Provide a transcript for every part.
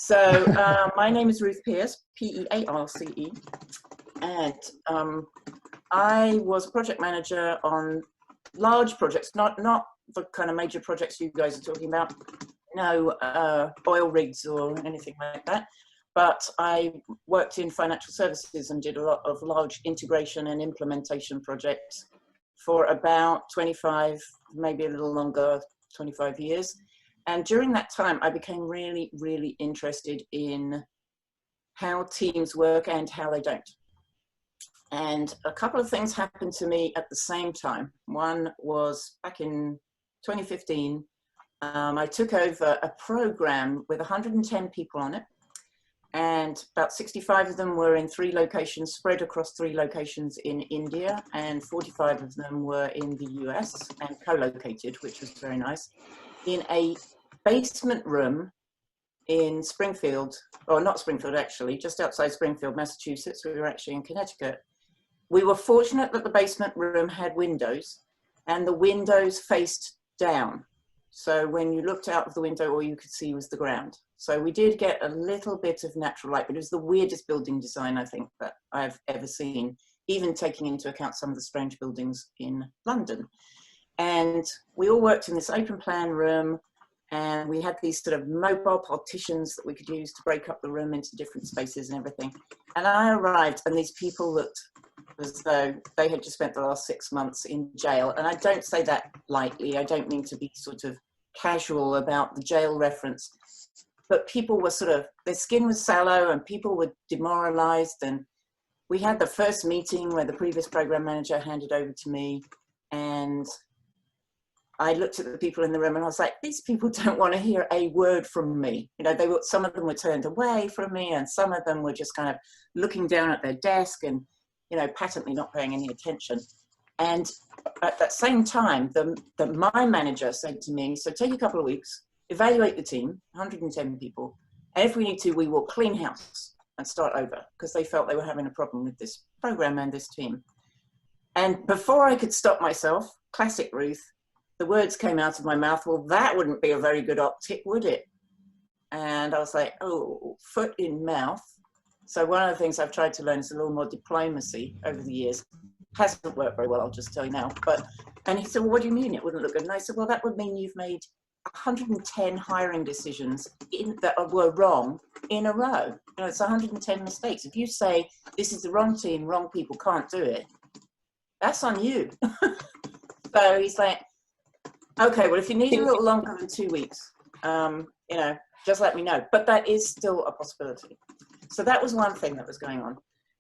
So my name is Ruth Pierce, P-E-A-R-C-E, and I was project manager on large projects, not the kind of major projects you guys are talking about, no oil rigs or anything like that, but I worked in financial services and did a lot of large integration and implementation projects for about 25, maybe a little longer, 25 years. And during that time, I became really, really interested in how teams work and how they don't. And a couple of things happened to me at the same time. One was back in 2015, I took over a program with 110 people on it. And about 65 of them were in 3 locations, spread across 3 locations in India, and 45 of them were in the US and co-located, which was very nice, in a basement room in Springfield, or not Springfield actually, just outside Springfield, Massachusetts. We were actually in Connecticut. We were fortunate that the basement room had windows, and the windows faced down. So when you looked out of the window, all you could see was the ground. So we did get a little bit of natural light, but it was the weirdest building design, I think, that I've ever seen, even taking into account some of the strange buildings in London. And we all worked in this open plan room, and we had these sort of mobile partitions that we could use to break up the room into different spaces and everything. And I arrived, and these people looked as though they had just spent the last 6 months in jail. And I don't say that lightly. I don't mean to be sort of casual about the jail reference, but people were sort of, their skin was sallow and people were demoralized. And we had the first meeting where the previous program manager handed over to me, and I looked at the people in the room and I was like, these people don't want to hear a word from me. You know, some of them were turned away from me, and some of them were just kind of looking down at their desk and, you know, patently not paying any attention. And at that same time, my manager said to me, so take a couple of weeks, evaluate the team, 110 people, and if we need to, we will clean house and start over, because they felt they were having a problem with this program and this team. And before I could stop myself, classic Ruth, the words came out of my mouth, well, that wouldn't be a very good optic, would it? And I was like, oh, foot in mouth. So one of the things I've tried to learn is a little more diplomacy over the years. Hasn't worked very well, I'll just tell you now. And he said, well, what do you mean it wouldn't look good? And I said, well, that would mean you've made 110 hiring decisions that were wrong in a row. You know, it's 110 mistakes. If you say, this is the wrong team, wrong people, can't do it, that's on you. So he's like, okay, well, if you need a little longer than 2 weeks, you know, just let me know. But that is still a possibility. So that was one thing that was going on.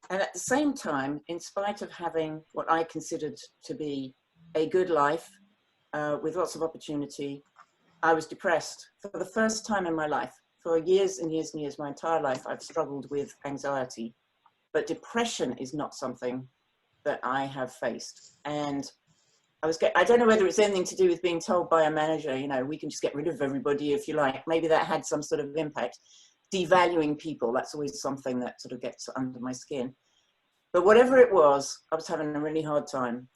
And at the same time, in spite of having what I considered to be a good life with lots of opportunity, I was depressed for the first time in my life. For years and years and years, my entire life, I've struggled with anxiety. But depression is not something that I have faced. And I don't know whether it's anything to do with being told by a manager, you know, we can just get rid of everybody if you like. Maybe that had some sort of impact. Devaluing people, that's always something that sort of gets under my skin. But whatever it was, I was having a really hard time.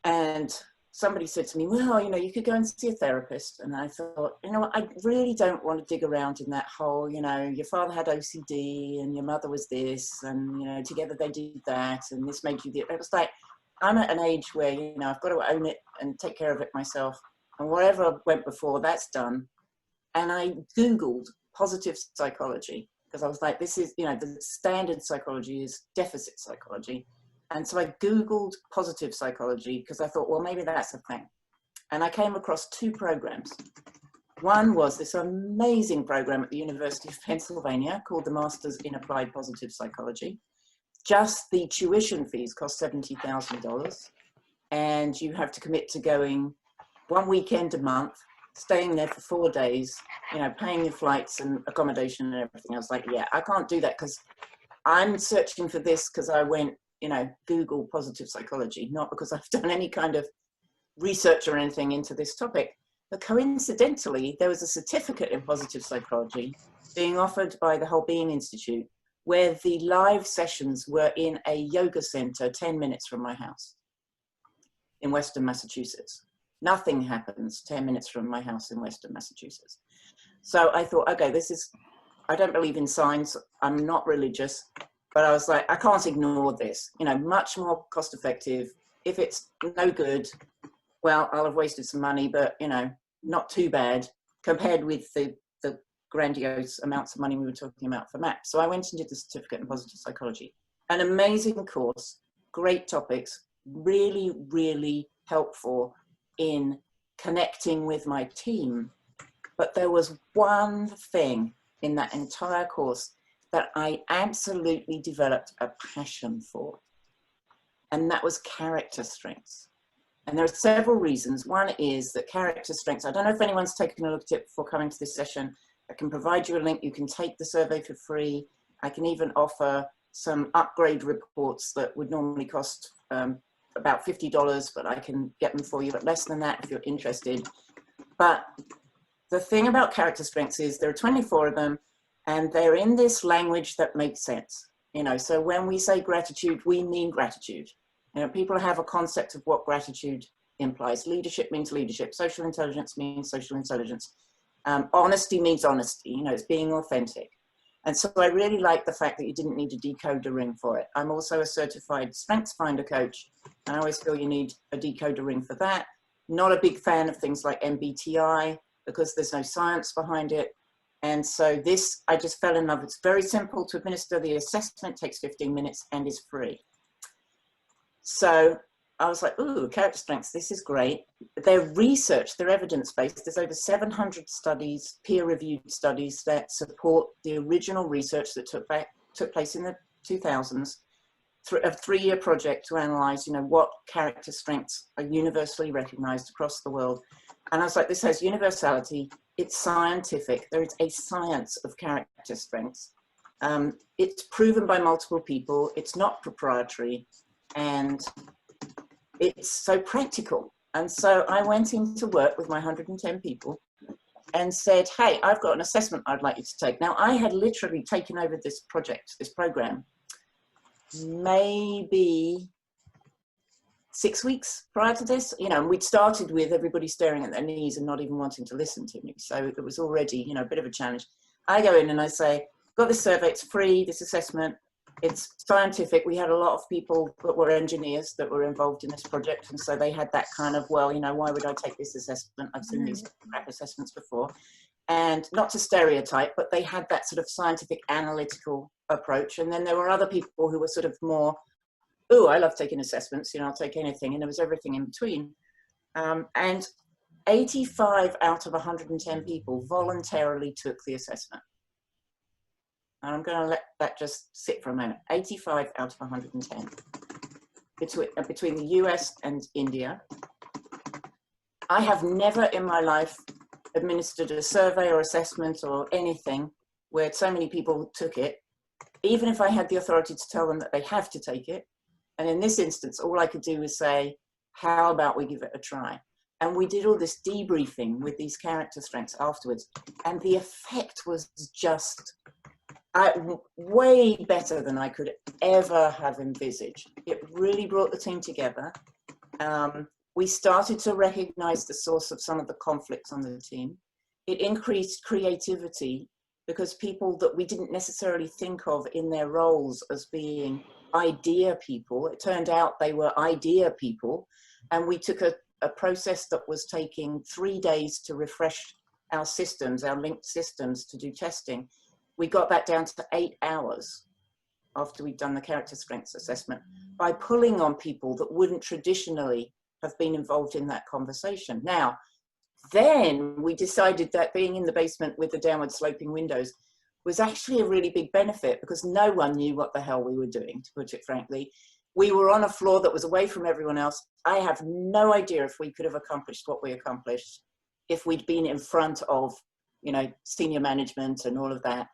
And somebody said to me, well, you know, you could go and see a therapist. And I thought, you know what, I really don't want to dig around in that hole. You know, your father had OCD and your mother was this, and, you know, together they did that, and this made you the, it was like, I'm at an age where, you know, I've got to own it and take care of it myself. And whatever went before, that's done. And I Googled positive psychology, because I was like, this is, you know, the standard psychology is deficit psychology. And so I Googled positive psychology because I thought, well, maybe that's a thing. And I came across 2 programs. One was this amazing program at the University of Pennsylvania called the Masters in Applied Positive Psychology. Just the tuition fees cost $70,000, and you have to commit to going 1 weekend a month, staying there for 4 days, you know, paying your flights and accommodation and everything. I was like, yeah, I can't do that, because I'm searching for this because I went, you know, Google positive psychology, not because I've done any kind of research or anything into this topic. But coincidentally, there was a certificate in positive psychology being offered by the Wellbeing Institute, where the live sessions were in a yoga center 10 minutes from my house in Western Massachusetts. Nothing happens 10 minutes from my house in Western Massachusetts. So I thought, okay, this is I don't believe in signs. I'm not religious, but I was like, I can't ignore this. You know, much more cost effective. If it's no good, well, I'll have wasted some money, but you know, not too bad compared with the grandiose amounts of money we were talking about for MAP. So I went and did the certificate in positive psychology. An amazing course, great topics, really, really helpful in connecting with my team. But there was one thing in that entire course that I absolutely developed a passion for, and that was character strengths. And there are several reasons. One is that character strengths, I don't know if anyone's taken a look at it before coming to this session. I can provide you a link. You can take the survey for free. I can even offer some upgrade reports that would normally cost about $50, but I can get them for you at less than that if you're interested. But the thing about character strengths is there are 24 of them, and they're in this language that makes sense. You know, so when we say gratitude, we mean gratitude. You know, people have a concept of what gratitude implies. Leadership means leadership. Social intelligence means social intelligence. Honesty means honesty. You know, it's being authentic. And so I really like the fact that you didn't need a decoder ring for it. I'm also a certified strengths finder coach, and I always feel you need a decoder ring for that. Not a big fan of things like MBTI because there's no science behind it. And so this, I just fell in love. It's very simple to administer. The assessment takes 15 minutes and is free. So I was like, ooh, character strengths, this is great. Their research, their evidence-based, there's over 700 studies, peer-reviewed studies that support the original research that took place in the 2000s, a 3-year project to analyze, you know, what character strengths are universally recognized across the world. And I was like, this has universality, it's scientific, there is a science of character strengths. It's proven by multiple people, it's not proprietary, and it's so practical. And so I went into work with my 110 people and said, hey, I've got an assessment I'd like you to take. Now, I had literally taken over this project, this program, maybe 6 weeks prior to this. You know, and we'd started with everybody staring at their knees and not even wanting to listen to me. So it was already, you know, a bit of a challenge. I go in and I say, got this survey, it's free, this assessment. It's scientific. We had a lot of people that were engineers that were involved in this project. And so they had that kind of, well, you know, why would I take this assessment? I've seen these crap assessments before. And not to stereotype, but they had that sort of scientific analytical approach. And then there were other people who were sort of more, oh, I love taking assessments, you know, I'll take anything. And there was everything in between. And 85 out of 110 people voluntarily took the assessment. I'm going to let that just sit for a moment. 85 out of 110 between the US and India. I have never in my life administered a survey or assessment or anything where so many people took it, even if I had the authority to tell them that they have to take it. And in this instance, all I could do was say, how about we give it a try? And we did all this debriefing with these character strengths afterwards. And the effect was just way better than I could ever have envisaged. It really brought the team together. We started to recognize the source of some of the conflicts on the team. It increased creativity because people that we didn't necessarily think of in their roles as being idea people, it turned out they were idea people. And we took a process that was taking 3 days to refresh our systems, our linked systems to do testing. We got that down to 8 hours after we'd done the character strengths assessment by pulling on people that wouldn't traditionally have been involved in that conversation. Now, then we decided that being in the basement with the downward sloping windows was actually a really big benefit because no one knew what the hell we were doing, to put it frankly. We were on a floor that was away from everyone else. I have no idea if we could have accomplished what we accomplished if we'd been in front of, you know, senior management and all of that.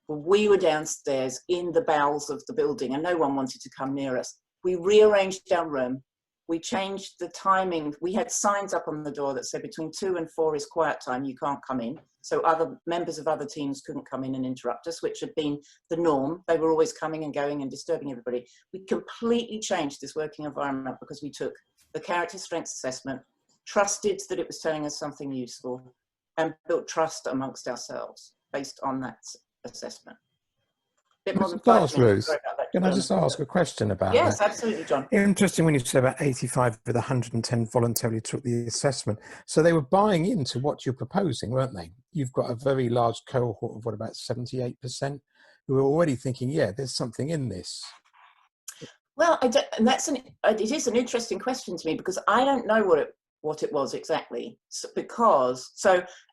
We were downstairs in the bowels of the building and no one wanted to come near us. We rearranged our room. We changed the timing. We had signs up on the door that said between 2 and 4 is quiet time, you can't come in. So other members of other teams couldn't come in and interrupt us, which had been the norm. They were always coming and going and disturbing everybody. We completely changed this working environment because we took the character strengths assessment, trusted that it was telling us something useful, and built trust amongst ourselves based on that assessment. Bit more than Can I 5 ask, minutes. Ruth, Sorry about that, can I John. just ask a question about Yes, that? absolutely, John. Interesting when you say about 85 with 110 voluntarily took the assessment. So they were buying into what you're proposing, weren't they? You've got a very large cohort of what, about 78%, who are already thinking, yeah, there's something in this. Well, and it is an interesting question to me, because I don't know what it was exactly.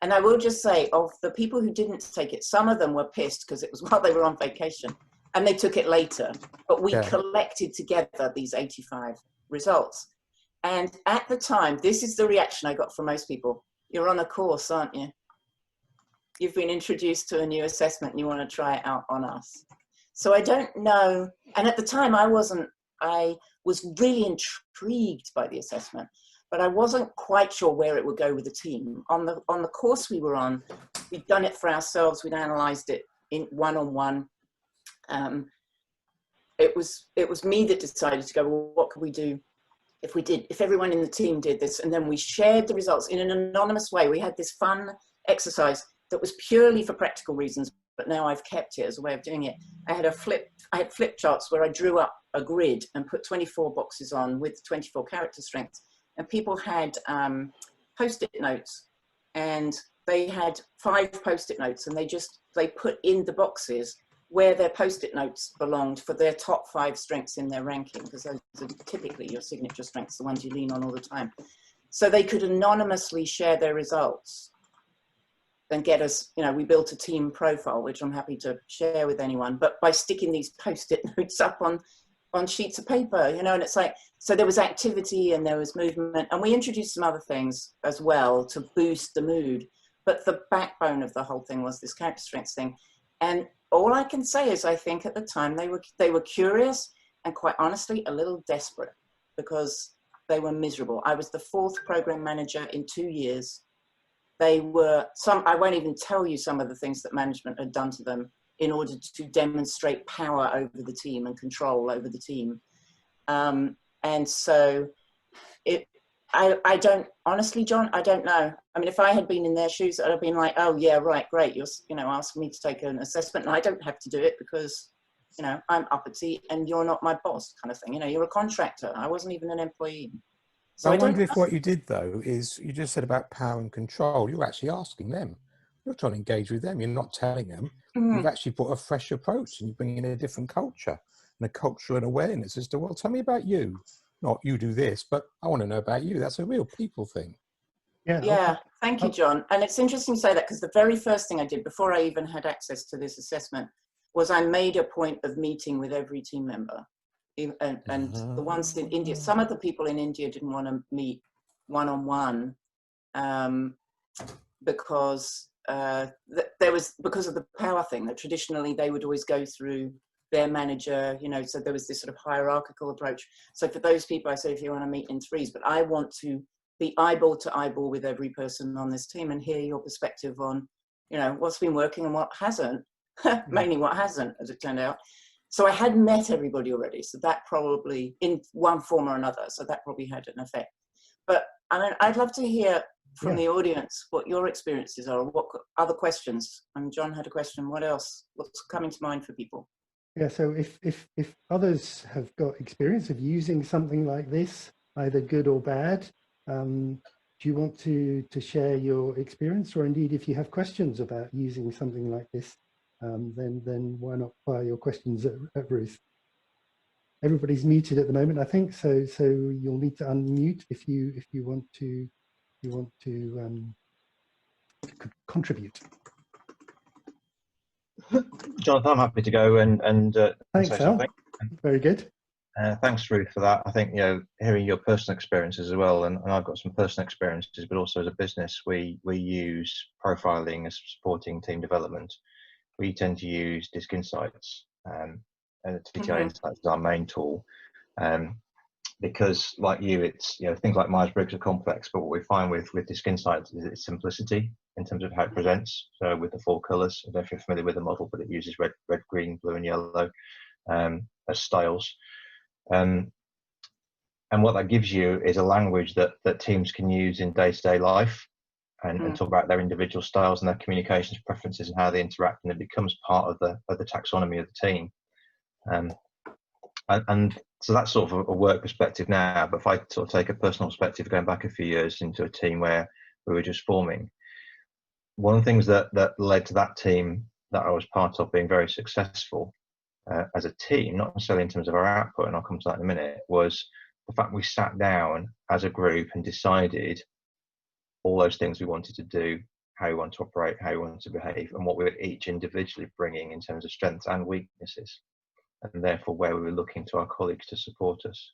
And I will just say, of the people who didn't take it, some of them were pissed because it was while they were on vacation and they took it later. But we collected together these 85 results. And at the time, this is the reaction I got from most people. You're on a course, aren't you? You've been introduced to a new assessment and you want to try it out on us. So I don't know. And at the time I was really intrigued by the assessment, but I wasn't quite sure where it would go with the team. On the course we were on, we'd done it for ourselves. We'd analyzed it in one-on-one. It was me that decided to go, well, what could we do if everyone in the team did this? And then we shared the results in an anonymous way. We had this fun exercise that was purely for practical reasons, but now I've kept it as a way of doing it. I had flip charts where I drew up a grid and put 24 boxes on with 24 character strengths, and people had post-it notes, and they had 5 post-it notes, and they put in the boxes where their post-it notes belonged for their top 5 strengths in their ranking, because those are typically your signature strengths, the ones you lean on all the time. So they could anonymously share their results and get us, we built a team profile, which I'm happy to share with anyone, but by sticking these post-it notes up on sheets of paper, and it's like, so there was activity and there was movement, and we introduced some other things as well to boost the mood. But the backbone of the whole thing was this character strengths thing. And all I can say is I think at the time they were curious and, quite honestly, a little desperate, because they were miserable. I was the 4th program manager in 2 years. I won't even tell you some of the things that management had done to them in order to demonstrate power over the team and control over the team. And so I don't, honestly, John, I don't know. I mean, if I had been in their shoes, I'd have been like, oh yeah, right, great. You're, asking me to take an assessment and I don't have to do it because, I'm uppity and you're not my boss, kind of thing. You're a contractor. I wasn't even an employee. So I wonder if what you did, though, is you just said about power and control. You're actually asking them. You're trying to engage with them. You're not telling them. You've actually put a fresh approach, and you bring in a different culture and a cultural awareness as to, well, tell me about you. Not you do this, but I want to know about you. That's a real people thing. Yeah, thank you, John. And it's interesting to say that, because the very first thing I did before I even had access to this assessment was I made a point of meeting with every team member. And the ones in India, some of the people in India didn't want to meet one-on-one because because of the power thing, that traditionally they would always go through their manager, so there was this sort of hierarchical approach. So for those people, I said, if you want to meet in 3s, but I want to be eyeball to eyeball with every person on this team and hear your perspective on, what's been working and what hasn't, mainly what hasn't, as it turned out. So I had met everybody already. So that probably, in one form or another, so that probably had an effect. But I mean, I'd love to hear from the audience what your experiences are, or what other questions. And John had a question. What else? What's coming to mind for people? Yeah, so if others have got experience of using something like this, either good or bad, do you want to share your experience? Or indeed, if you have questions about using something like this, then why not fire your questions at Ruth? Everybody's muted at the moment, I think, so you'll need to unmute if you want to contribute. Jonathan, I'm happy to go and thanks, say Al. something. Very good. Thanks, Ruth, for that. I think, hearing your personal experiences as well, and I've got some personal experiences, but also as a business, we use profiling as supporting team development. We tend to use Disc Insights, and TTI Insights is our main tool, because, like you, it's things like Myers-Briggs are complex, but what we find with Disc Insights is its simplicity in terms of how it presents. So with the 4 colours, I don't know if you're familiar with the model, but it uses red, green, blue, and yellow as styles. And what that gives you is a language that teams can use in day-to-day life. and talk about their individual styles and their communications preferences and how they interact, and it becomes part of the taxonomy of the team. And so that's sort of a work perspective now, but if I sort of take a personal perspective going back a few years into a team where we were just forming, one of the things that led to that team that I was part of being very successful as a team, not necessarily in terms of our output, and I'll come to that in a minute, was the fact we sat down as a group and decided all those things we wanted to do, how we want to operate, how we want to behave, and what we were each individually bringing in terms of strengths and weaknesses, and therefore where we were looking to our colleagues to support us.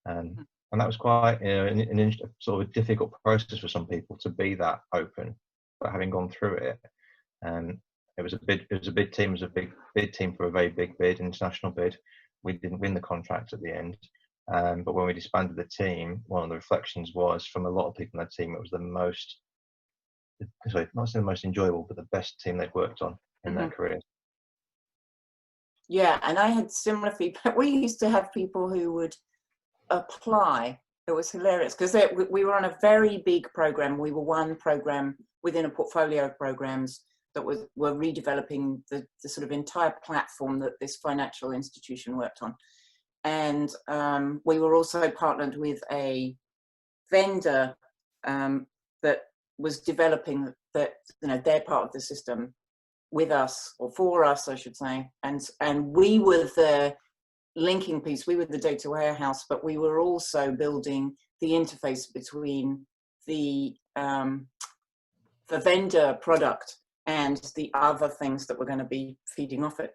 And that was quite an sort of a difficult process for some people to be that open, but having gone through it, it was a big team. It was a big team for a very big bid, international bid. We didn't win the contract at the end, but when we disbanded the team, one of the reflections was from a lot of people in that team, it was the most, sorry, not the most enjoyable, but the best team they've worked on in their careers. Yeah, and I had similar feedback. We used to have people who would apply. It was hilarious because we were on a very big program. We were one program within a portfolio of programs that were redeveloping the sort of entire platform that this financial institution worked on. And we were also partnered with a vendor that was developing that, their part of the system with us, or for us, I should say. And we were the linking piece, we were the data warehouse, but we were also building the interface between the vendor product and the other things that were going to be feeding off it.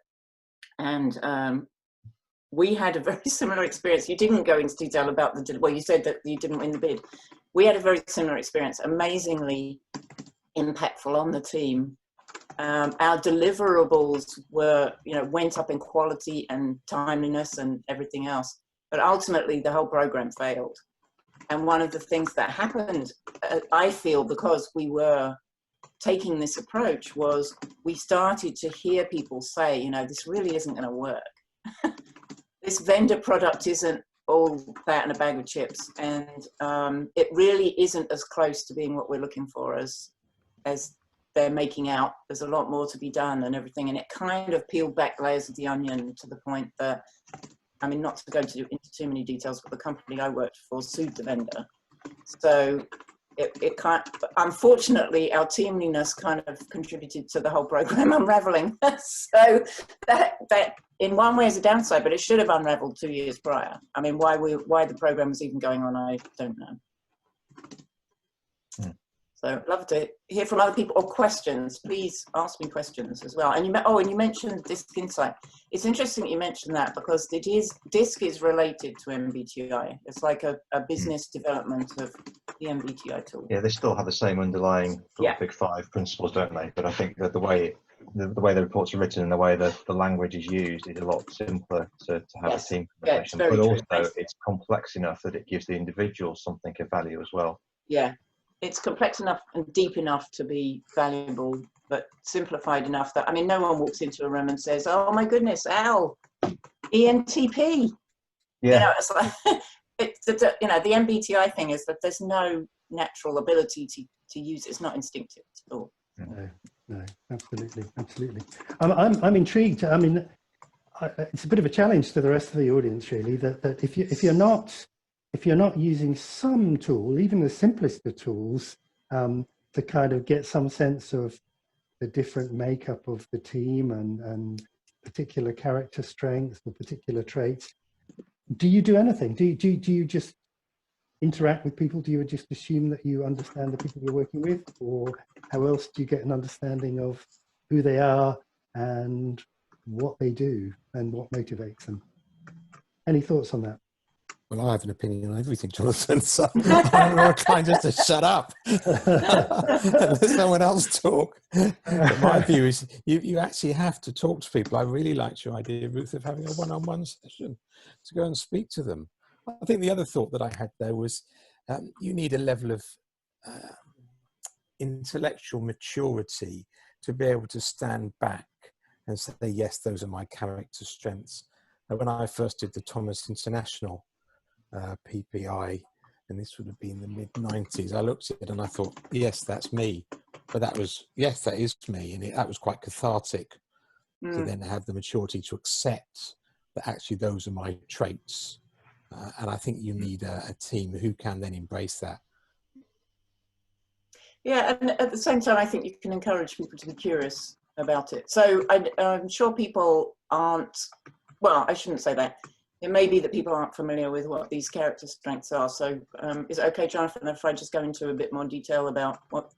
And we had a very similar experience. You didn't go into detail about you said that you didn't win the bid. We had a very similar experience, amazingly impactful on the team. Our deliverables were, went up in quality and timeliness and everything else, but ultimately the whole program failed. And one of the things that happened, I feel, because we were taking this approach, was we started to hear people say, this really isn't going to work. This vendor product isn't all that and a bag of chips, and it really isn't as close to being what we're looking for as they're making out. There's a lot more to be done and everything, and it kind of peeled back layers of the onion to the point that, not to go into too many details, but the company I worked for sued the vendor. So it kind of, unfortunately, our teamliness kind of contributed to the whole program unraveling. So that in one way is a downside, but it should have unraveled 2 years prior. Why the program was even going on, I don't know. So I'd love to hear from other people or questions. Please ask me questions as well. And you mentioned Disk Insight. It's interesting that you mentioned that, because Disk is related to MBTI. It's like a business development of the MBTI tool. Yeah, they still have the same underlying big five principles, don't they? But I think that the way the reports are written and the way the language is used is a lot simpler to have a team conversation. But also it's complex enough that it gives the individual something of value as well. Yeah. It's complex enough and deep enough to be valuable, but simplified enough that, no one walks into a room and says, oh my goodness, Al, ENTP. Yeah. It's like, the MBTI thing is that there's no natural ability to use it. It's not instinctive at all. No, absolutely. I'm intrigued. It's a bit of a challenge to the rest of the audience, really, that if you're not using some tool, even the simplest of tools, to kind of get some sense of the different makeup of the team and particular character strengths or particular traits, do you do anything? Do you just interact with people? Do you just assume that you understand the people you're working with? Or how else do you get an understanding of who they are and what they do and what motivates them? Any thoughts on that? Well, I have an opinion on everything, Jonathan, so I'm trying just to shut up and let someone else talk. But my view is you actually have to talk to people. I really liked your idea, Ruth, of having a one-on-one session to go and speak to them. I think the other thought that I had there was you need a level of intellectual maturity to be able to stand back and say, yes, those are my character strengths. When I first did the Thomas International PPI and this would have been the mid-90s, I looked at it and I thought, yes, that's me. But that was, yes, that is me. And that was quite cathartic to then have the maturity to accept that actually those are my traits. And I think you need a team who can then embrace that. Yeah, and at the same time, I think you can encourage people to be curious about it. So I'm sure people aren't, well, I shouldn't say that. It may be that people aren't familiar with what these character strengths are. So is it okay, Jonathan, if I just go into a bit more detail about what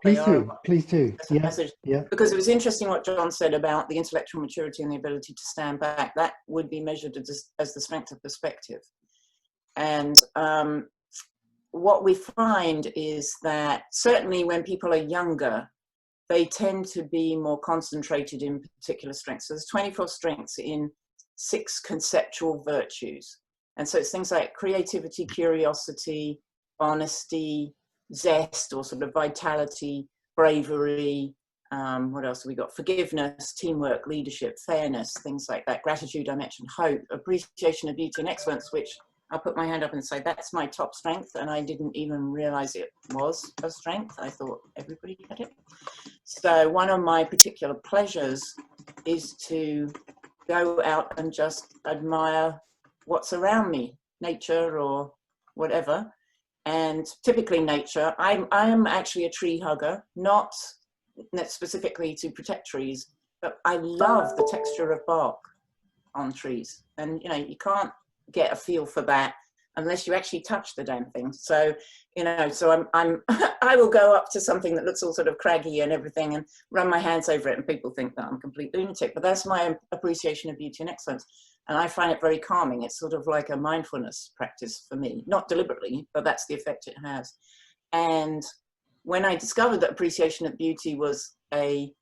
they are? Please do. Yeah, yeah. Because it was interesting what John said about the intellectual maturity and the ability to stand back. That would be measured as the strength of perspective. And what we find is that certainly when people are younger, they tend to be more concentrated in particular strengths. So there's 24 strengths in 6 conceptual virtues. And so it's things like creativity, curiosity, honesty, zest or sort of vitality, bravery, what else have we got? Forgiveness, teamwork, leadership, fairness, things like that. Gratitude, I mentioned, hope, appreciation of beauty and excellence, which I'll put my hand up and say that's my top strength, and I didn't even realize it was a strength. I thought everybody had it. So one of my particular pleasures is to go out and just admire what's around me, nature or whatever. And typically nature, I am actually a tree hugger, not specifically to protect trees, but I love the texture of bark on trees. And, you know, you can't get a feel for that unless you actually touch the damn thing. So, you know, so I will go up to something that looks all sort of craggy and everything and run my hands over it, and people think that I'm a complete lunatic, but that's my appreciation of beauty and excellence. And I find it very calming. It's sort of like a mindfulness practice for me, not deliberately, but that's the effect it has. And when I discovered that appreciation of beauty was the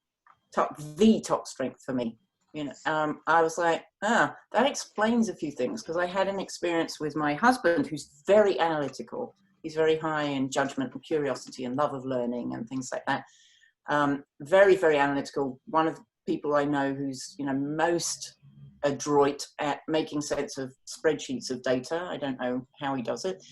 top strength for me, you know, I was like, that explains a few things, because I had an experience with my husband who's very analytical. He's very high in judgment and curiosity and love of learning and things like that. Very, very analytical. One of the people I know who's, you know, most adroit at making sense of spreadsheets of data. I don't know how he does it.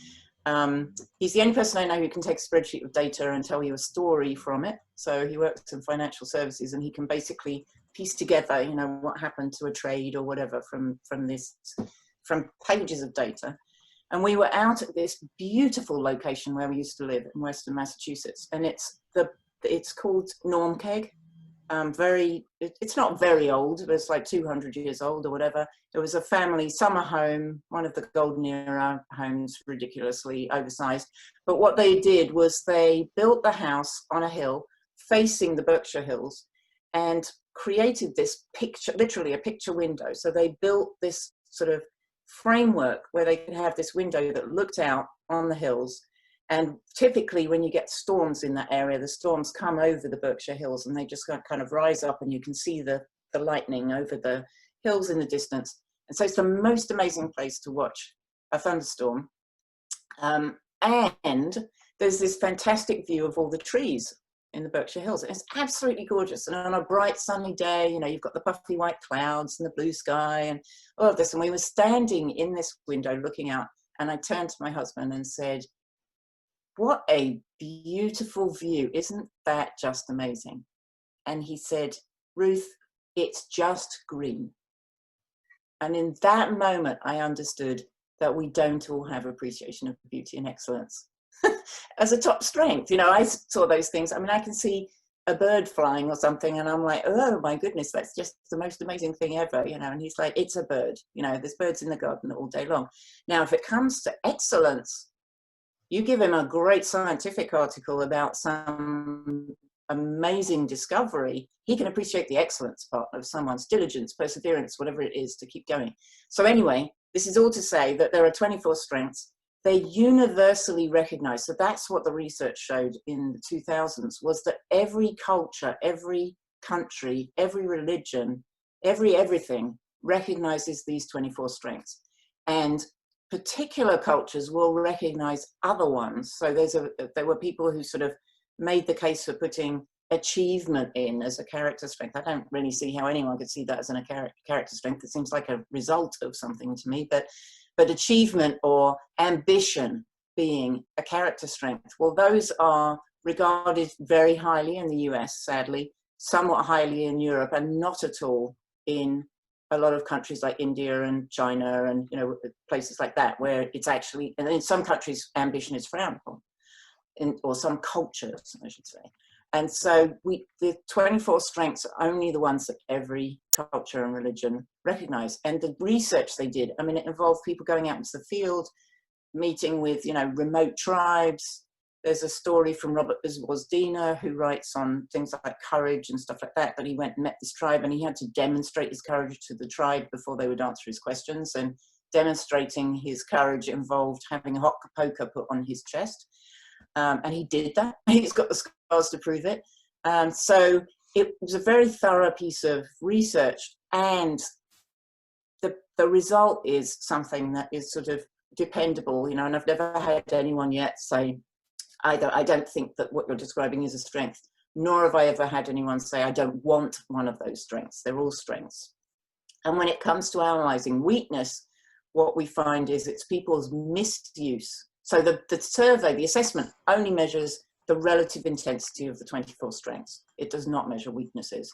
He's the only person I know who can take a spreadsheet of data and tell you a story from it. So he works in financial services, and he can basically piece together, you know, what happened to a trade or whatever from pages of data. And we were out at this beautiful location where we used to live in Western Massachusetts, and it's called Normkeg. It's not very old, but it's like 200 years old or whatever. It was a family summer home, one of the golden era homes, ridiculously oversized. But what they did was they built the house on a hill facing the Berkshire Hills and created this picture, literally a picture window. So they built this sort of framework where they could have this window that looked out on the hills. And typically when you get storms in that area, the storms come over the Berkshire Hills and they just kind of rise up, and you can see the lightning over the hills in the distance. And so it's the most amazing place to watch a thunderstorm. And there's this fantastic view of all the trees in the Berkshire Hills. And it's absolutely gorgeous. And on a bright sunny day, you know, you've got the puffy white clouds and the blue sky and all of this. And we were standing in this window looking out, and I turned to my husband and said, "What a beautiful view. Isn't that just amazing?" And he said, "Ruth, it's just green." And in that moment, I understood that we don't all have appreciation of beauty and excellence as a top strength. You know, I saw those things. I mean, I can see a bird flying or something, and I'm like, oh my goodness, that's just the most amazing thing ever, you know. And he's like, it's a bird, you know, there's birds in the garden all day long. Now, if it comes to excellence, you give him a great scientific article about some amazing discovery, he can appreciate the excellence part of someone's diligence, perseverance, whatever it is to keep going. So anyway, this is all to say that there are 24 strengths. They're universally recognized. So that's what the research showed in the 2000s, was that every culture, every country, every religion, everything recognizes these 24 strengths. And particular cultures will recognize other ones. So there were people who sort of made the case for putting achievement in as a character strength. I don't really see how anyone could see that as a character strength. It seems like a result of something to me, but achievement or ambition being a character strength, well, those are regarded very highly in the US, sadly, somewhat highly in Europe, and not at all in a lot of countries like India and China and, you know, places like that, where it's actually, and in some countries, ambition is frowned upon, or some cultures, I should say. And so the 24 strengths are only the ones that every culture and religion recognize. And the research they did, I mean, it involved people going out into the field, meeting with, you know, remote tribes. There's a story from Robert Biswas-Diener, who writes on things like courage and stuff like that, that he went and met this tribe and he had to demonstrate his courage to the tribe before they would answer his questions. And demonstrating his courage involved having a hot poker put on his chest. And he did that. He's got the scars to prove it. So it was a very thorough piece of research. And the result is something that is sort of dependable, you know, and I've never had anyone yet say, either I don't think that what you're describing is a strength, nor have I ever had anyone say, I don't want one of those strengths. They're all strengths. And when it comes to analyzing weakness, what we find is it's people's misuse. So the survey, the assessment, only measures the relative intensity of the 24 strengths. It does not measure weaknesses.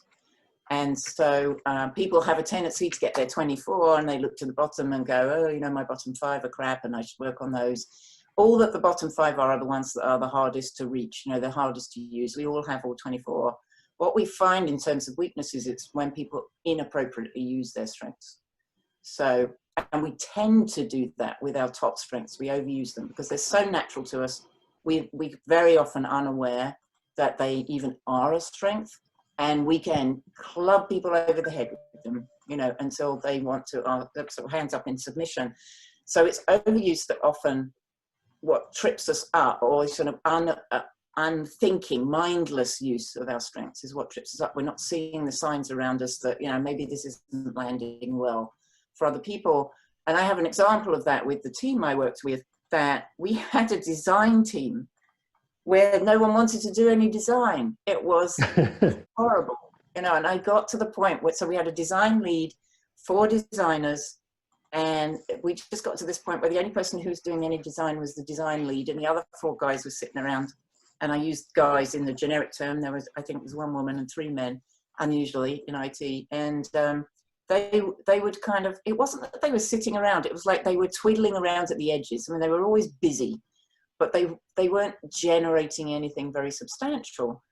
And so people have a tendency to get their 24 and they look to the bottom and go, oh, you know, my bottom 5 are crap and I should work on those. All that the bottom 5 are the ones that are the hardest to reach, you know, the hardest to use. We all have all 24. What we find in terms of weaknesses, it's when people inappropriately use their strengths. So, and we tend to do that with our top strengths. We overuse them because they're so natural to us. We're very often unaware that they even are a strength, and we can club people over the head with them, you know, until they want to, sort of hands up in submission. So it's overuse that often what trips us up, or sort of unthinking, mindless use of our strengths is what trips us up. We're not seeing the signs around us that, you know, maybe this isn't landing well for other people. And I have an example of that with the team I worked with, that we had a design team where no one wanted to do any design. It was horrible, you know, and I got to the point where, so we had a design lead, 4 designers, and we just got to this point where the only person who was doing any design was the design lead, and the other 4 guys were sitting around. And I used guys in the generic term. There was, I think it was 1 woman and 3 men, unusually in IT. And they would kind of, it wasn't that they were sitting around, it was like they were twiddling around at the edges. I mean, they were always busy, but they weren't generating anything very substantial.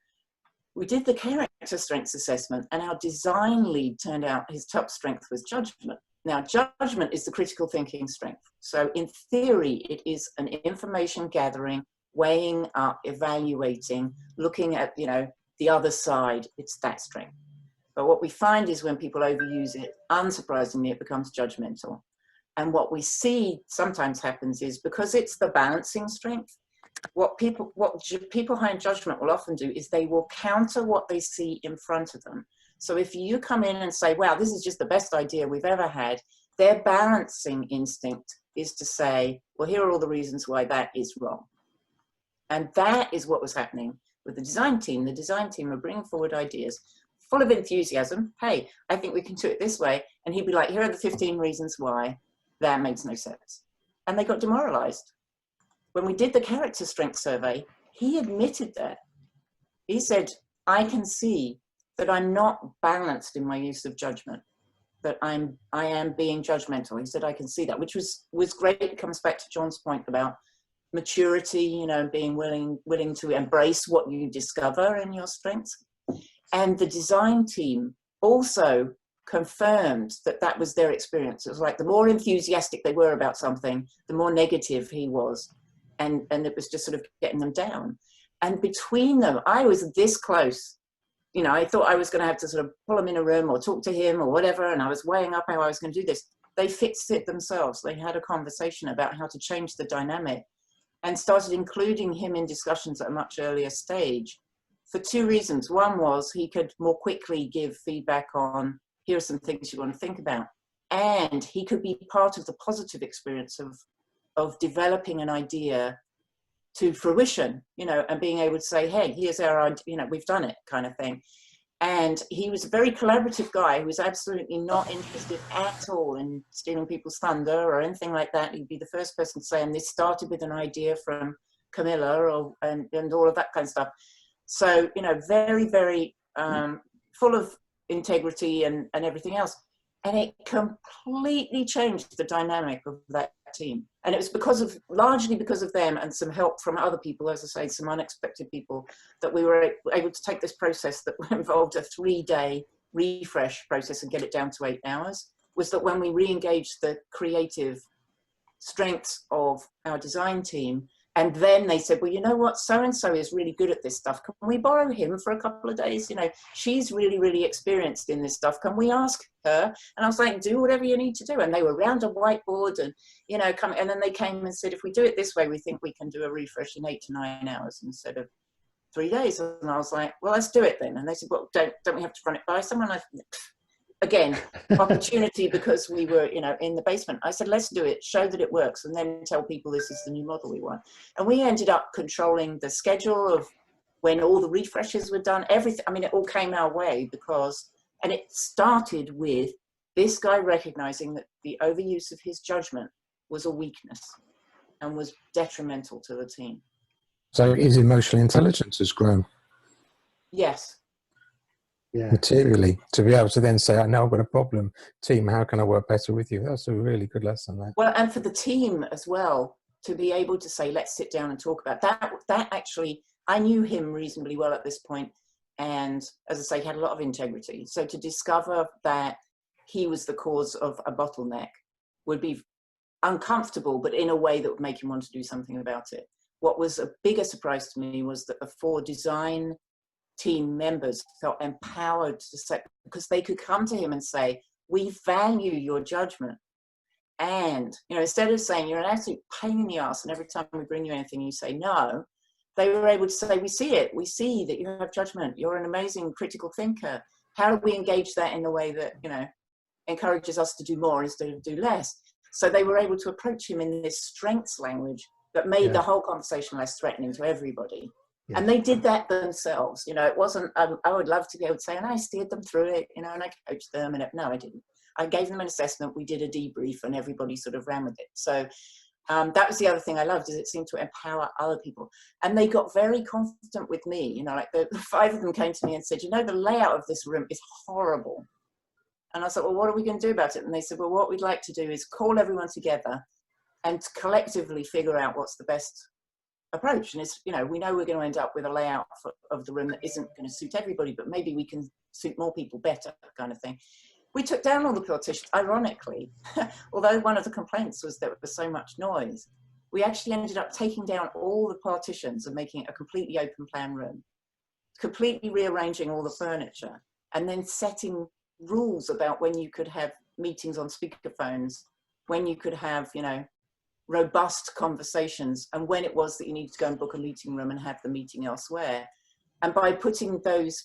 We did the character strengths assessment, and our design lead turned out his top strength was judgment. Now, judgment is the critical thinking strength. So in theory, it is an information gathering, weighing up, evaluating, looking at, you know, the other side. It's that strength. But what we find is when people overuse it, unsurprisingly, it becomes judgmental. And what we see sometimes happens is, because it's the balancing strength, what people behind judgment will often do is they will counter what they see in front of them. So if you come in and say, wow, this is just the best idea we've ever had, their balancing instinct is to say, well, here are all the reasons why that is wrong. And that is what was happening with the design team. The design team were bringing forward ideas full of enthusiasm. Hey, I think we can do it this way. And he'd be like, here are the 15 reasons why that makes no sense. And they got demoralized. When we did the character strength survey, he admitted that. He said, I can see that I'm not balanced in my use of judgment, that I am being judgmental. He said, I can see that, which was great. It comes back to John's point about maturity, you know, being willing to embrace what you discover in your strengths. And the design team also confirmed that that was their experience. It was like the more enthusiastic they were about something, the more negative he was. And it was just sort of getting them down. And between them, I was this close. You know, I thought I was going to have to sort of pull him in a room or talk to him or whatever. And I was weighing up how I was going to do this. They fixed it themselves. They had a conversation about how to change the dynamic and started including him in discussions at a much earlier stage for 2 reasons. One was he could more quickly give feedback on, here are some things you want to think about. And he could be part of the positive experience of developing an idea to fruition, you know, and being able to say, hey, here's our idea, you know, we've done it kind of thing. And he was a very collaborative guy who was absolutely not interested at all in stealing people's thunder or anything like that. He'd be the first person to say, and this started with an idea from Camilla and all of that kind of stuff. So, you know, very, very full of integrity and everything else. And it completely changed the dynamic of that team. And it was largely because of them and some help from other people, as I say, some unexpected people, that we were able to take this process that involved a 3-day refresh process and get it down to 8 hours. Was that when we re-engaged the creative strengths of our design team, and then they said, well, you know what, so-and-so is really good at this stuff. Can we borrow him for a couple of days? You know, she's really, really experienced in this stuff. Can we ask her? And I was like, do whatever you need to do. And they were around a whiteboard and, you know, and then they came and said, if we do it this way, we think we can do a refresh in 8 to 9 hours instead of 3 days. And I was like, well, let's do it then. And they said, well, don't we have to run it by someone? Again, opportunity, because we were, you know, in the basement. I said, let's do it, show that it works, and then tell people this is the new model we want. And we ended up controlling the schedule of when all the refreshes were done, everything. I mean, it all came our way and it started with this guy recognizing that the overuse of his judgment was a weakness and was detrimental to the team. So his emotional intelligence has grown. Yes. Yeah. Materially, to be able to then say, I know I've got a problem, team, how can I work better with you? That's a really good lesson there. Well, and for the team as well, to be able to say, let's sit down and talk about that. That actually, I knew him reasonably well at this point, and as I say, he had a lot of integrity. So to discover that he was the cause of a bottleneck would be uncomfortable, but in a way that would make him want to do something about it. What was a bigger surprise to me was that the 4 design team members felt empowered to say, because they could come to him and say, we value your judgment. And, you know, instead of saying you're an absolute pain in the ass and every time we bring you anything you say no, they were able to say, we see it, we see that you have judgment, you're an amazing critical thinker. How do we engage that in a way that, you know, encourages us to do more instead of do less? So they were able to approach him in this strengths language that made the whole conversation less threatening to everybody. Yeah. And they did that themselves. You know, it wasn't, I would love to be able to say, and I steered them through it, you know, and I coached them, and no, I didn't. I gave them an assessment, we did a debrief, and everybody sort of ran with it. So that was the other thing I loved, is it seemed to empower other people. And they got very confident with me, you know, like the 5 of them came to me and said, you know, the layout of this room is horrible. And I said, well, what are we going to do about it? And they said, well, what we'd like to do is call everyone together and collectively figure out what's the best approach. And it's, you know we're going to end up with a layout of the room that isn't going to suit everybody, but maybe we can suit more people better, kind of thing. We took down all the partitions, ironically, although one of the complaints was there was so much noise. We actually ended up taking down all the partitions and making it a completely open plan room, completely rearranging all the furniture, and then setting rules about when you could have meetings on speakerphones, when you could have, you know, robust conversations, and when it was that you needed to go and book a meeting room and have the meeting elsewhere. And by putting those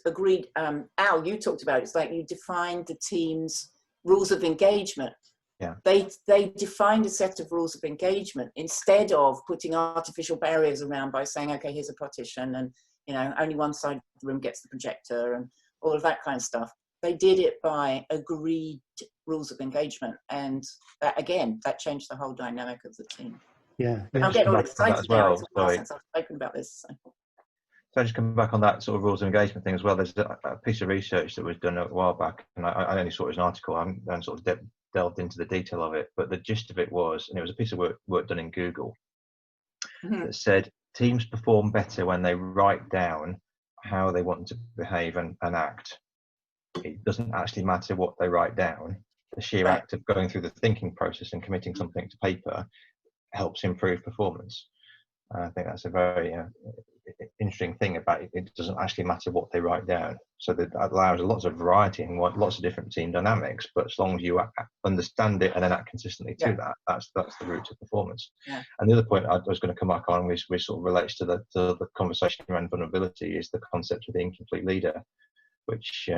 agreed, Al, you talked about it, it's like you defined the team's rules of engagement. Yeah. They defined a set of rules of engagement instead of putting artificial barriers around by saying, okay, here's a partition, and, you know, only one side of the room gets the projector and all of that kind of stuff. They did it by agreed rules of engagement, and that, again, that changed the whole dynamic of the team. Yeah, I'm getting all excited as well. Since I've spoken about this. So just come back on that sort of rules of engagement thing as well. There's a piece of research that was done a while back, and I only saw it as an article. I haven't sort of delved into the detail of it, but the gist of it was, and it was a piece of work done in Google, that said teams perform better when they write down how they want to behave and act. It doesn't actually matter what they write down. The sheer act of going through the thinking process and committing something to paper helps improve performance. I think that's a very interesting thing about it. It doesn't actually matter what they write down. So that allows lots of variety and lots of different team dynamics. But as long as you understand it and then act consistently to that, that's the route to performance. Yeah. And the other point I was going to come back on, which sort of relates to the conversation around vulnerability, is the concept of the incomplete leader, which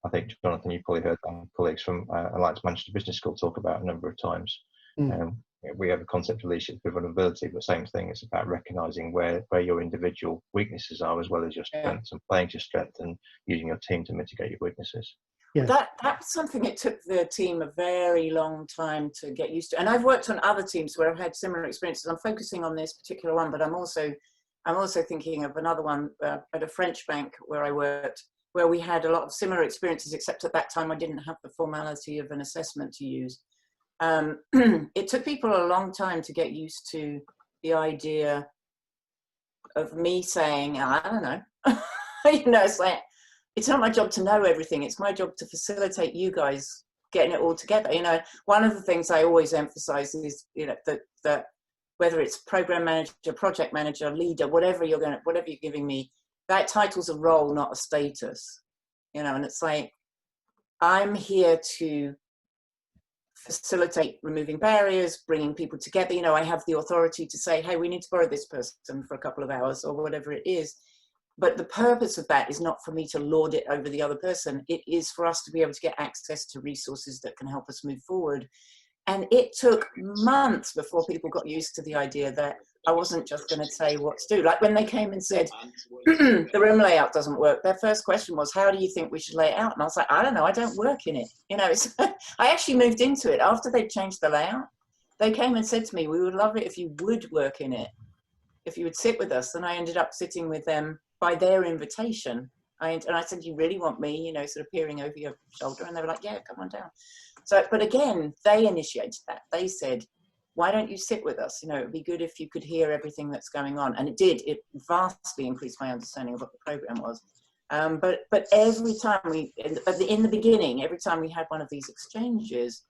I think, Jonathan, you've probably heard colleagues from Alliance Manchester Business School talk about a number of times. we have a concept of leadership with vulnerability, but same thing, it's about recognizing where your individual weaknesses are as well as your strengths, and playing to your strength and using your team to mitigate your weaknesses. Yeah. That's something it took the team a very long time to get used to. And I've worked on other teams where I've had similar experiences. I'm focusing on this particular one, but I'm also thinking of another one at a French bank where I worked, where we had a lot of similar experiences, except at that time I didn't have the formality of an assessment to use. It took people a long time to get used to the idea of me saying, I don't know, it's like, it's not my job to know everything. It's my job to facilitate you guys getting it all together. One of the things I always emphasize is, that whether it's program manager, project manager, leader, whatever you're giving me, that title's a role, not a status. And it's like, I'm here to facilitate removing barriers, bringing people together. I have the authority to say, hey, we need to borrow this person for a couple of hours or whatever it is. But the purpose of that is not for me to lord it over the other person. It is for us to be able to get access to resources that can help us move forward. And it took months before people got used to the idea that I wasn't just going to say what to do. Like when they came and said, the room layout doesn't work, their first question was, how do you think we should lay it out? And I was like, I don't know, I don't work in it. I actually moved into it after they'd changed the layout. They came and said to me, we would love it if you would work in it, if you would sit with us. And I ended up sitting with them by their invitation. And I said, you really want me, sort of peering over your shoulder? And they were like, yeah, come on down. So, but again, they initiated that. They said, why don't you sit with us? It would be good if you could hear everything that's going on. And it did. It vastly increased my understanding of what the program was. But every time in the beginning, every time we had one of these exchanges,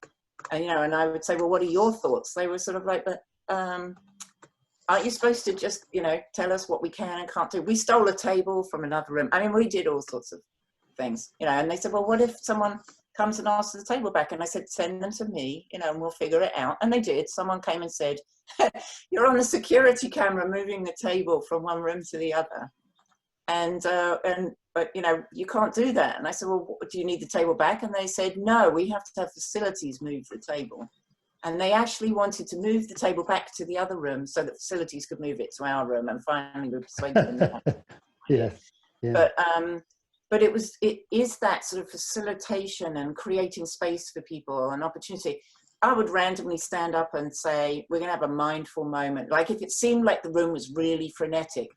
and I would say, well, what are your thoughts? They were sort of like, but aren't you supposed to just, tell us what we can and can't do? We stole a table from another room. I mean, we did all sorts of things, and they said, well, what if someone comes and asks the table back? And I said, send them to me, and we'll figure it out. And they did. Someone came and said, you're on the security camera moving the table from one room to the other. But you can't do that. And I said, well, do you need the table back? And they said, no, we have to have facilities move the table. And they actually wanted to move the table back to the other room so that facilities could move it to our room. And finally we persuaded them. Yeah. But it is that sort of facilitation and creating space for people and opportunity. I would randomly stand up and say, we're going to have a mindful moment. Like if it seemed like the room was really frenetic,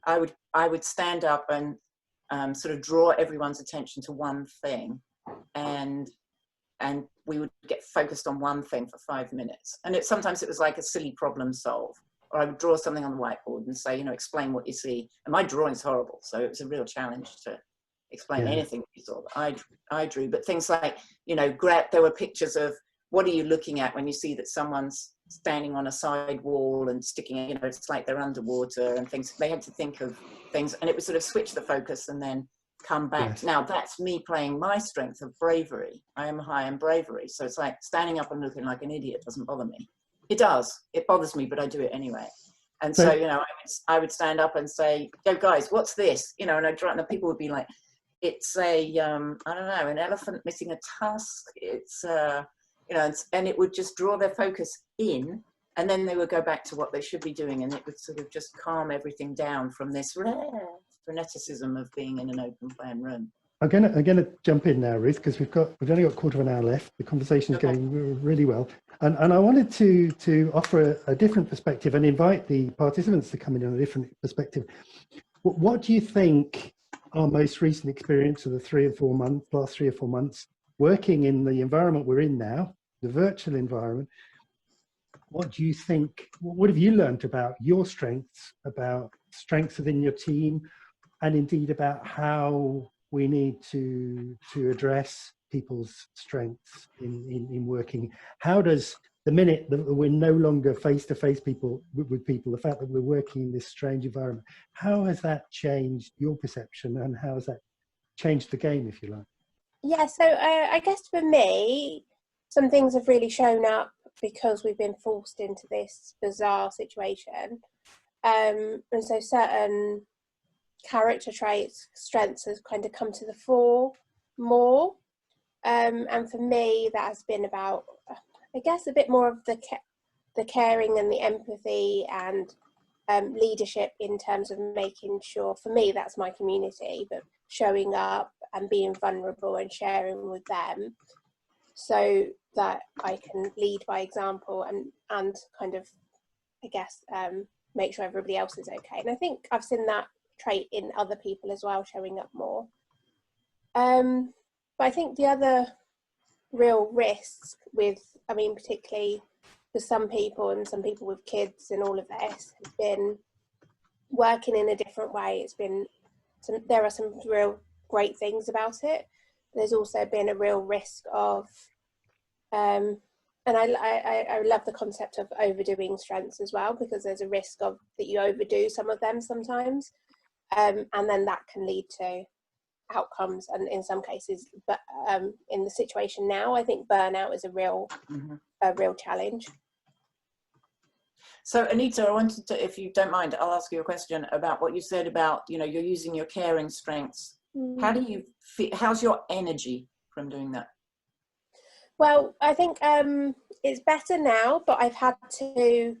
I would stand up and sort of draw everyone's attention to one thing, and we would get focused on one thing for 5 minutes. And sometimes it was like a silly problem solve, or I would draw something on the whiteboard and say, explain what you see. And my drawing's horrible, so it was a real challenge to explain anything you saw that I drew. But things like, there were pictures of, what are you looking at when you see that someone's standing on a side wall and sticking, it's like they're underwater and things. They had to think of things, and it would sort of switch the focus and then come back. Yes. Now that's me playing my strength of bravery. I am high in bravery. So it's like standing up and looking like an idiot doesn't bother me. It does. It bothers me, but I do it anyway. And so, I would stand up and say, go guys, what's this? And I'd try, and the people would be like, it's a, I don't know, an elephant missing a tusk. It's, and it would just draw their focus in, and then they would go back to what they should be doing, and it would sort of just calm everything down from this freneticism of being in an open plan room. I'm gonna jump in now, Ruth, because we've only got a quarter of an hour left. The conversation's going really well, and I wanted to offer a different perspective and invite the participants to come in on a different perspective. What do you think our most recent experience of the last 3 or 4 months working in the environment we're in now, the virtual environment? What do you think? What have you learned about your strengths, about strengths within your team, and indeed about how we need to address people's strengths in working? How does the minute that we're no longer face-to-face with people, the fact that we're working in this strange environment, how has that changed your perception, and how has that changed the game, if you like? Yeah, so I guess for me, some things have really shown up because we've been forced into this bizarre situation. And so certain character traits, strengths have kind of come to the fore more. And for me, that has been about, I guess, a bit more of the the caring and the empathy and leadership in terms of making sure, for me, that's my community, but showing up and being vulnerable and sharing with them so that I can lead by example and kind of, I guess, make sure everybody else is okay. And I think I've seen that trait in other people as well, showing up more. But I think the other real risk with, I mean, particularly for some people and some people with kids and all of this, has been working in a different way. It's been there are some real great things about it. There's also been a real risk of and I love the concept of overdoing strengths as well, because there's a risk of that you overdo some of them sometimes, and then that can lead to outcomes, and in some cases, but in the situation now, I think burnout is a real challenge. So Anita, I wanted to, if you don't mind, I'll ask you a question about what you said about, you know, you're using your caring strengths. How do you feel, how's your energy from doing that? Well, I think it's better now, but I've had to,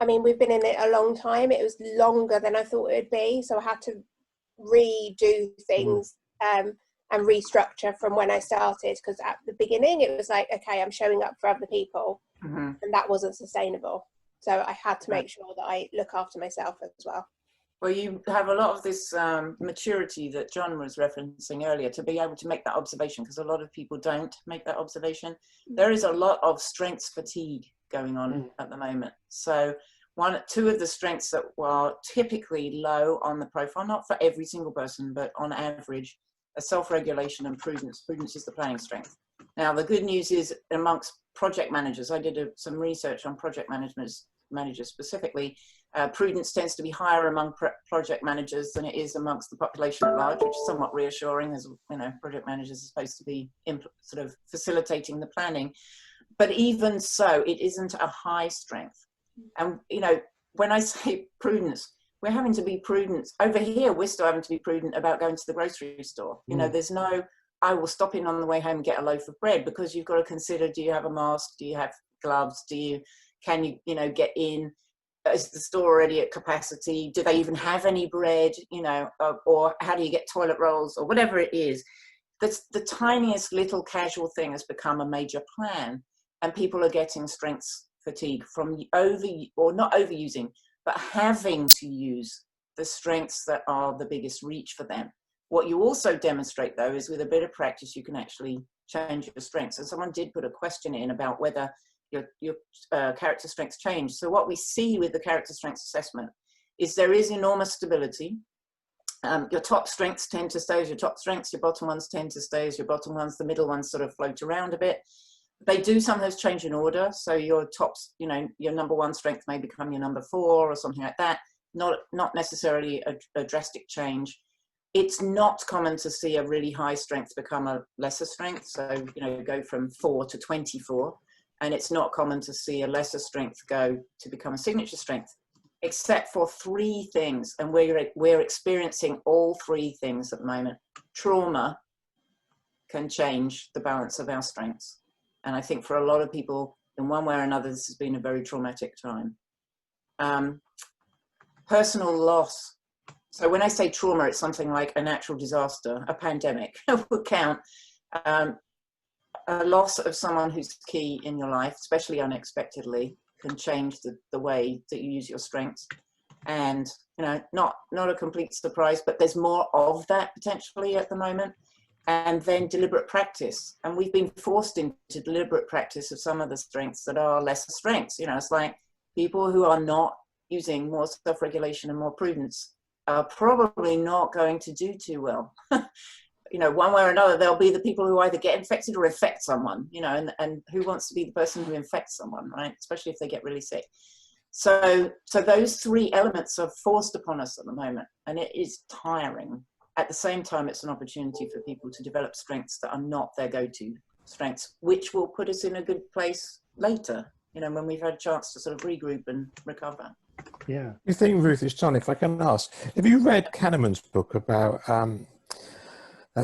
I mean, we've been in it a long time. It was longer than I thought it would be. So I had to redo things and restructure from when I started, because at the beginning it was like, okay, I'm showing up for other people, and that wasn't sustainable. So I had to make sure that I look after myself as well. Well, you have a lot of this maturity that John was referencing earlier to be able to make that observation, because a lot of people don't make that observation. There is a lot of strengths fatigue going on at the moment. So two of the strengths that are typically low on the profile, not for every single person, but on average, are self-regulation and prudence. Prudence is the playing strength. Now, the good news is amongst project managers, I did some research on project managers specifically, prudence tends to be higher among project managers than it is amongst the population at large, which is somewhat reassuring, as you know, project managers are supposed to be sort of facilitating the planning. But even so, it isn't a high strength. And, you know, when I say prudence, we're having to be prudent. Over here, we're still having to be prudent about going to the grocery store. You know, there's no, I will stop in on the way home and get a loaf of bread, because you've got to consider, do you have a mask? Do you have gloves? Can you, you know, get in? Is the store already at capacity? Do they even have any bread? You know, or how do you get toilet rolls, or whatever it is? That's the tiniest little casual thing has become a major plan, and people are getting strengths fatigue from not overusing, but having to use the strengths that are the biggest reach for them. What you also demonstrate, though, is with a bit of practice, you can actually change your strengths. And someone did put a question in about whether your character strengths change. So what we see with the character strengths assessment is there is enormous stability. Your top strengths tend to stay as your top strengths, your bottom ones tend to stay as your bottom ones, the middle ones sort of float around a bit. They do sometimes change in order. So your tops, you know, your number one strength may become your number 4 or something like that. Not necessarily a drastic change. It's not common to see a really high strength become a lesser strength. So, you know, go from 4 to 24. And it's not common to see a lesser strength go to become a signature strength, except for 3 things. And we're experiencing all 3 things at the moment. Trauma can change the balance of our strengths. And I think for a lot of people, in one way or another, this has been a very traumatic time. Personal loss. So when I say trauma, it's something like a natural disaster, a pandemic would count. A loss of someone who's key in your life, especially unexpectedly, can change the way that you use your strengths. And, you know, not a complete surprise, but there's more of that potentially at the moment. And then deliberate practice. And we've been forced into deliberate practice of some of the strengths that are lesser strengths. You know, it's like people who are not using more self-regulation and more prudence are probably not going to do too well. You know, one way or another, there'll be the people who either get infected or infect someone, you know, and who wants to be the person who infects someone, right? Especially if they get really sick. So those 3 elements are forced upon us at the moment, and it is tiring. At the same time, it's an opportunity for people to develop strengths that are not their go-to strengths, which will put us in a good place later, you know, when we've had a chance to sort of regroup and recover. Yeah. You think, Ruth, is John, if I can ask, have you read Kahneman's book about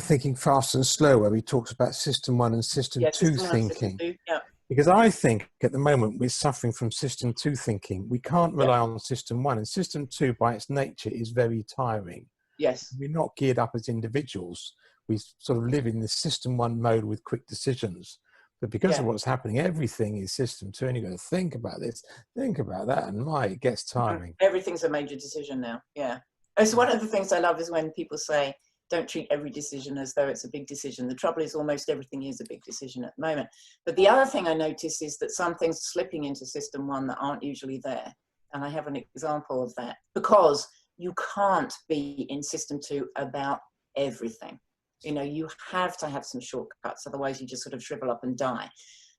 Thinking Fast and Slow, where he talks about system 1 and system 2 thinking? System 2, yeah. Because I think at the moment we're suffering from system 2 thinking. We can't rely on system 1, and system 2 by its nature is very tiring. Yes. We're not geared up as individuals. We sort of live in the system 1 mode with quick decisions. But because of what's happening, everything is system 2, and you've got to think about this, think about that, and it gets tiring. Everything's a major decision now. Yeah. It's one of the things I love is when people say, don't treat every decision as though it's a big decision. The trouble is almost everything is a big decision at the moment. But the other thing I notice is that some things are slipping into system 1 that aren't usually there. And I have an example of that, because you can't be in system 2 about everything. You know, you have to have some shortcuts, otherwise you just sort of shrivel up and die.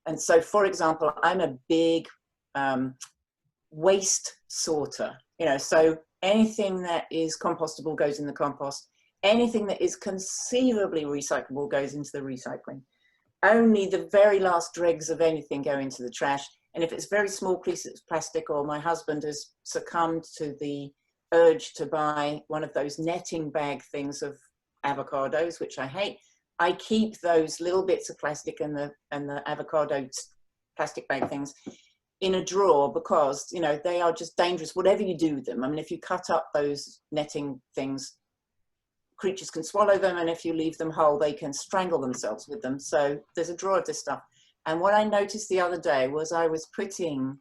And so, for example, I'm a big waste sorter, you know, so anything that is compostable goes in the compost. Anything that is conceivably recyclable goes into the recycling. Only the very last dregs of anything go into the trash. And if it's very small pieces of plastic, or my husband has succumbed to the urge to buy one of those netting bag things of avocados, which I hate, I keep those little bits of plastic and the avocado plastic bag things in a drawer, because, you know, they are just dangerous, whatever you do with them. I mean, if you cut up those netting things, creatures can swallow them, and if you leave them whole, they can strangle themselves with them. So there's a drawer of this stuff. And what I noticed the other day was I was putting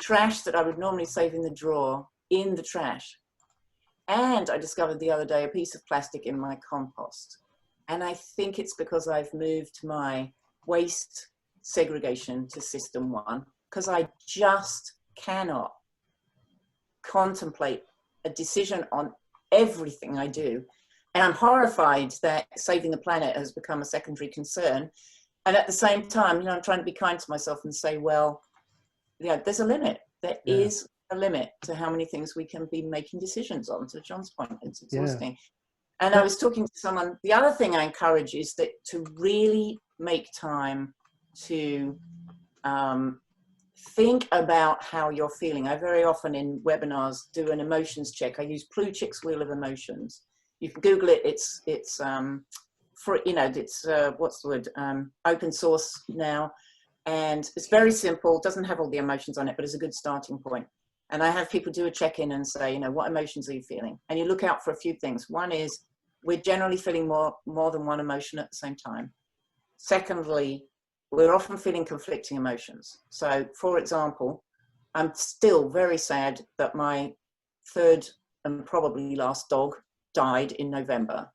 trash that I would normally save in the drawer in the trash. And I discovered the other day a piece of plastic in my compost. And I think it's because I've moved my waste segregation to system 1, because I just cannot contemplate a decision on everything I do. And I'm horrified that saving the planet has become a secondary concern. And at the same time, you know, I'm trying to be kind to myself and say, well, yeah, there's a limit. There is a limit to how many things we can be making decisions on. To John's point, it's exhausting. And I was talking to someone, the other thing I encourage is that to really make time to think about how you're feeling. I very often in webinars do an emotions check. I use Plutchik's Wheel of Emotions. You can Google it. It's for, you know, it's what's the word, open source now, and it's very simple. Doesn't have all the emotions on it, but it's a good starting point. And I have people do a check-in and say, you know, what emotions are you feeling? And you look out for a few things. One is we're generally feeling more than one emotion at the same time. Secondly, we're often feeling conflicting emotions. So, for example, I'm still very sad that my third and probably last dog died in November.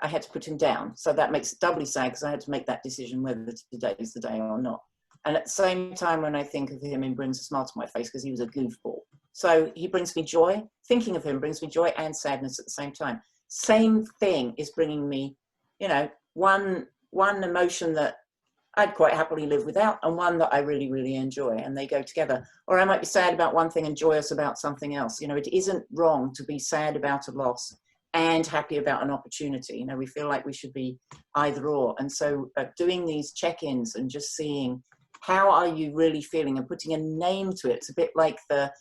I had to put him down. So that makes it doubly sad, because I had to make that decision whether today is the day or not. And at the same time, when I think of him, it brings a smile to my face, because he was a goofball. So he brings me joy. Thinking of him brings me joy and sadness at the same time. Same thing is bringing me, you know, one emotion that I'd quite happily live without, and one that I really, really enjoy, and they go together. Or I might be sad about one thing and joyous about something else. You know, it isn't wrong to be sad about a loss and happy about an opportunity. You know, we feel like we should be either or. And so doing these check-ins and just seeing how are you really feeling and putting a name to it. It's a bit like the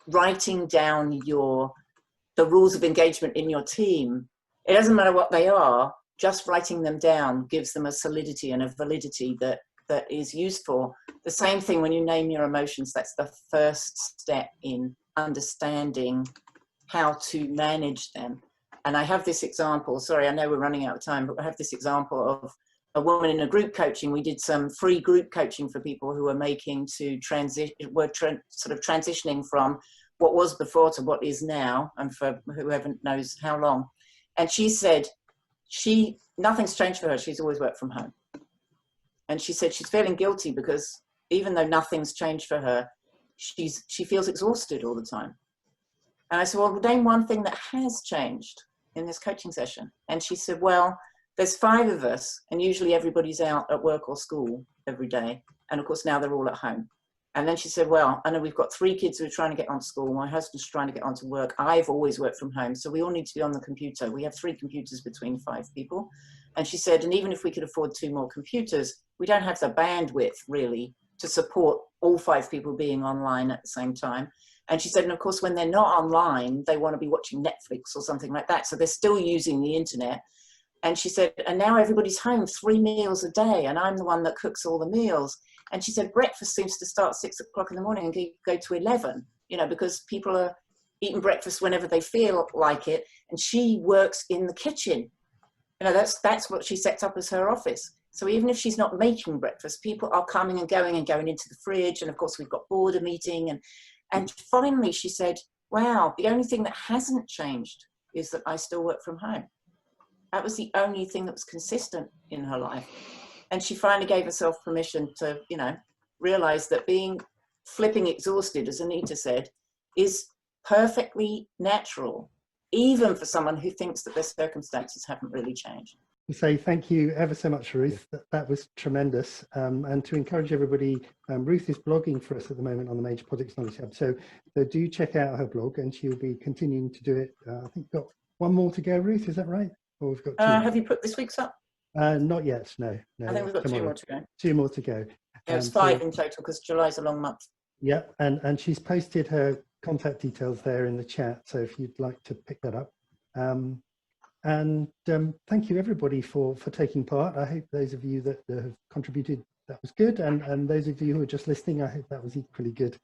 writing down the rules of engagement in your team. It doesn't matter what they are. Just writing them down gives them a solidity and a validity that is useful. The same thing when you name your emotions, that's the first step in understanding how to manage them. And I have this example, sorry, I know we're running out of time, but I have this example of a woman in a group coaching. We did some free group coaching for people who were making to sort of transitioning from what was before to what is now, and for whoever knows how long. And she said, nothing's changed for her. She's always worked from home. And she said she's feeling guilty because even though nothing's changed for her, she feels exhausted all the time. And I said, well, name one thing that has changed in this coaching session. And she said, well, there's 5 of us, and usually everybody's out at work or school every day. And of course, now they're all at home. And then she said, well, I know we've got 3 kids who are trying to get onto school. My husband's trying to get onto work. I've always worked from home. So we all need to be on the computer. We have 3 computers between 5 people. And she said, and even if we could afford 2 more computers, we don't have the bandwidth really to support all 5 people being online at the same time. And she said, and of course, when they're not online, they want to be watching Netflix or something like that. So they're still using the internet. And she said, and now everybody's home 3 meals a day, and I'm the one that cooks all the meals. And she said, breakfast seems to start 6 o'clock in the morning and go to 11, you know, because people are eating breakfast whenever they feel like it. And she works in the kitchen. You know, that's what she sets up as her office. So even if she's not making breakfast, people are coming and going into the fridge. And of course, we've got board meeting. And finally, she said, wow, the only thing that hasn't changed is that I still work from home. That was the only thing that was consistent in her life. And she finally gave herself permission to, you know, realize that being flipping exhausted, as Anita said, is perfectly natural, even for someone who thinks that their circumstances haven't really changed. Say thank you ever so much, Ruth. That was tremendous. And to encourage everybody, Ruth is blogging for us at the moment on the Major Projects Knowledge Hub. So do check out her blog, and she'll be continuing to do it. I think we've got one more to go, Ruth, is that right? Or we've got two? Have you put this week's up? Not yet, no. I think we've got 2 more to go. 2 more to go. Yeah, it's 5 in total, because July's a long month. Yeah, and she's posted her contact details there in the chat, so if you'd like to pick that up. And thank you everybody for taking part. I hope those of you that have contributed, that was good, and those of you who are just listening, I hope that was equally good.